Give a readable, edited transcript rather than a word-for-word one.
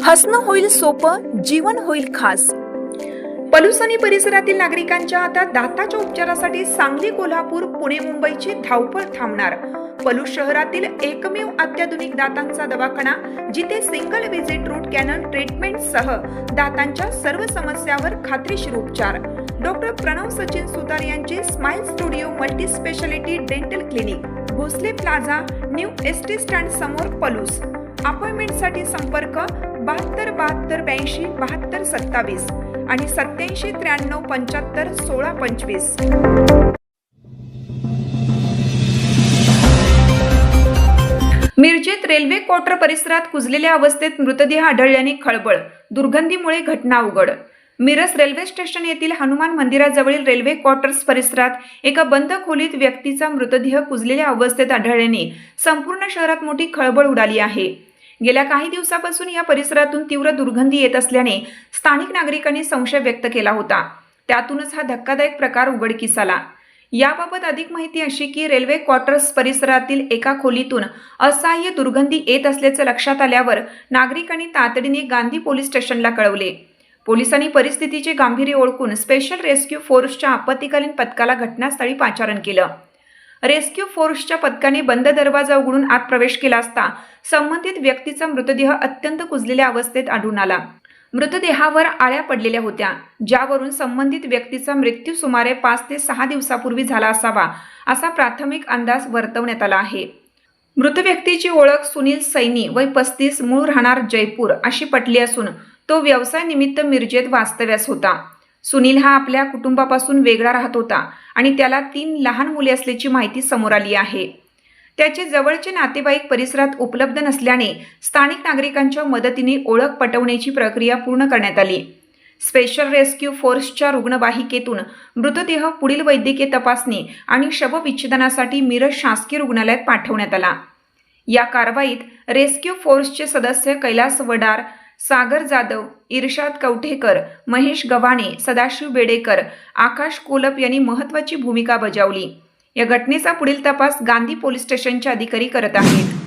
हसणं होईल सोपं, जीवन होईल खास। पलूस आणि परिसरातील नागरिकांच्या आता दाताच्या उपचारासाठी सांगली, कोल्हापूर, पुणे, मुंबईची धावपळ थांबणार। पलूस शहरातील एकमेव अत्याधुनिक दातांचा दवाखाना, जिथे single visit root canal treatment सह दातांच्या सर्व समस्यावर खात्रीशीर उपचार। डॉक्टर प्रणव सचिन सुतार यांचे smile studio multi speciality dental clinic, Bhosle plaza, new ST stand समोर, पलूस। अपॉइंटमेंटसाठी संपर्क 72 72 82 72 27 आणि 87 93 75 16 25। मिरजेत रेल्वे क्वार्टर परिसरात कुजलेल्या अवस्थेत मृतदेह आढळल्याने खळबळ, दुर्गंधीमुळे घटना उघड। मिरज रेल्वे स्टेशन येथील हनुमान मंदिराजवळील रेल्वे क्वार्टर्स परिसरात एका बंद खोलीत व्यक्तीचा मृतदेह कुजलेल्या अवस्थेत आढळल्याने संपूर्ण शहरात मोठी खळबळ उडाली आहे। गेल्या काही दिवसापासून या परिसरातून तीव्र दुर्गंधी येत असल्याने स्थानिक नागरिकांनी संशय व्यक्त केला होता। त्यातूनच हा धक्कादायक प्रकार उघडकीस आला। याबाबत अधिक माहिती अशी की रेल्वे क्वार्टर्स परिसरातील एका खोलीतून असह्य दुर्गंधी येत असल्याचे लक्षात आल्यावर नागरिकांनी तातडीने गांधी पोलीस स्टेशनला कळवले। पोलिसांनी परिस्थितीचे गांभीर्य ओळखून स्पेशल रेस्क्यू फोर्सच्या आपत्कालीन पथकाला घटनास्थळी पाचारण केलं। रेस्क्यू फोर्सच्या पथकाने बंद दरवाजा उघडून आत प्रवेश केला असता संबंधित व्यक्तीचा मृतदेह अत्यंत कुजलेल्या अवस्थेत आढळून आला। मृतदेहावर आळ्या पडलेल्या होत्या, ज्यावरून संबंधित व्यक्तीचा मृत्यू सुमारे 5 ते 6 दिवसापूर्वी झाला असावा असा प्राथमिक अंदाज वर्तवण्यात आला आहे। मृत व्यक्तीची ओळख सुनील सैनी, वय 35, मूळ राहणार जयपूर अशी पटली असून तो व्यवसाय निमित्त मिरजेत वास्तव्यास होता। सुनील हा आपल्या कुटुंबापासून वेगळा राहत होता आणि त्याला 3 लहान मुले असल्याची माहिती समोर आली आहे। त्याचे जवळचे नातेवाईक परिसरात उपलब्ध नसल्याने स्थानिक नागरिकांच्या मदतीने ओळख पटवण्याची प्रक्रिया पूर्ण करण्यात आली। स्पेशल रेस्क्यू फोर्सच्या रुग्णवाहिकेतून मृतदेह पुढील वैद्यकीय तपासणी आणि शवविच्छेदनासाठी मिरज शासकीय रुग्णालयात पाठवण्यात आला। या कारवाईत रेस्क्यू फोर्सचे सदस्य कैलास वडार, सागर जाधव, इर्शाद कवठेकर, महेश गव्हाणे, सदाशिव बेडेकर, आकाश कोलप यांनी महत्त्वाची भूमिका बजावली। या घटनेचा पुढील तपास गांधी पोलीस स्टेशनचे अधिकारी करत आहेत।